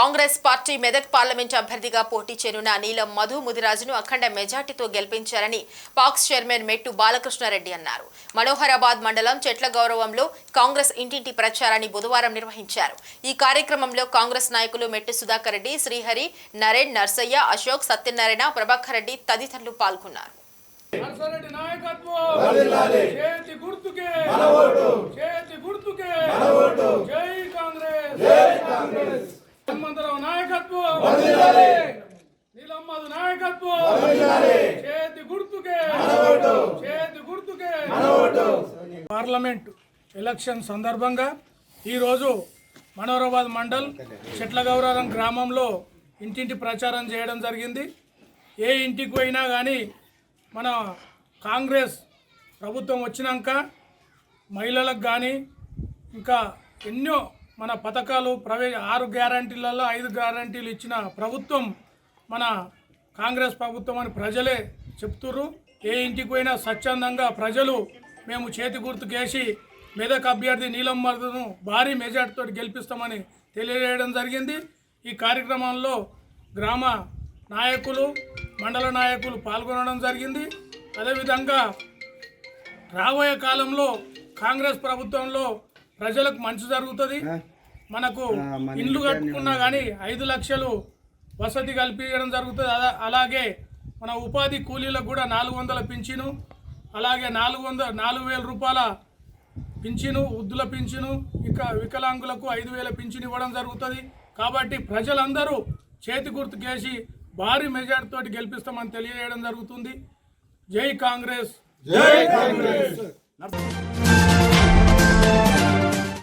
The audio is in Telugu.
కాంగ్రెస్ పార్టీ మెదక్ పార్లమెంట్ అభ్యర్థిగా పోటీ చేయనున్న నీలం మధు ముదిరాజును అఖండ మెజార్టీతో గెలిపించారని పాక్స్ చైర్మన్ మెట్టు బాలకృష్ణారెడ్డి అన్నారు. మనోహరాబాద్ మండలం చెట్ల గౌరవంలో కాంగ్రెస్ ఇంటింటి ప్రచారాన్ని బుధవారం నిర్వహించారు. ఈ కార్యక్రమంలో కాంగ్రెస్ నాయకులు మెట్టు సుధాకర్ రెడ్డి, శ్రీహరి, నరేన్, నర్సయ్య, అశోక్, సత్యనారాయణ, ప్రభాకర్ రెడ్డి తదితరులు పాల్గొన్నారు. పార్లమెంట్ ఎలక్షన్ సందర్భంగా ఈరోజు మనోహరాబాద్ మండల్ చెట్లగౌరవం గ్రామంలో ఇంటింటి ప్రచారం చేయడం జరిగింది. ఏ ఇంటికి పోయినా కానీ మన కాంగ్రెస్ ప్రభుత్వం వచ్చినాక మహిళలకు కానీ ఇంకా ఎన్నో మన పథకాలు 6 గ్యారంటీలలో 5 గ్యారంటీలు ఇచ్చిన ప్రభుత్వం మన కాంగ్రెస్ ప్రభుత్వం అని ప్రజలే చెప్తుర్రు. ఏ ఇంటికి పోయినా స్వచ్ఛందంగా ప్రజలు మేము చేతి గుర్తుకేసి మెదక్ అభ్యర్థి నీలం మధును భారీ మెజార్టీతో గెలిపిస్తామని తెలియజేయడం జరిగింది. ఈ కార్యక్రమంలో గ్రామ నాయకులు, మండల నాయకులు పాల్గొనడం జరిగింది. అదేవిధంగా రాబోయే కాలంలో కాంగ్రెస్ ప్రభుత్వంలో ప్రజలకు మంచి జరుగుతుంది. మనకు ఇండ్లు కట్టుకున్నా కానీ 5 లక్షలు వసతి కల్పించడం జరుగుతుంది. అలాగే మన ఉపాధి కూలీలకు కూడా 400 పింఛను, అలాగే 4,000 రూపాయల పింఛను, వృద్ధుల పింఛను, ఇక వికలాంగులకు 5,000 పింఛను ఇవ్వడం జరుగుతుంది. కాబట్టి ప్రజలందరూ చేతి గుర్తుకేసి భారీ మెజార్టీతో గెలిపిస్తామని తెలియజేయడం జరుగుతుంది. జై కాంగ్రెస్, జై కాంగ్రెస్.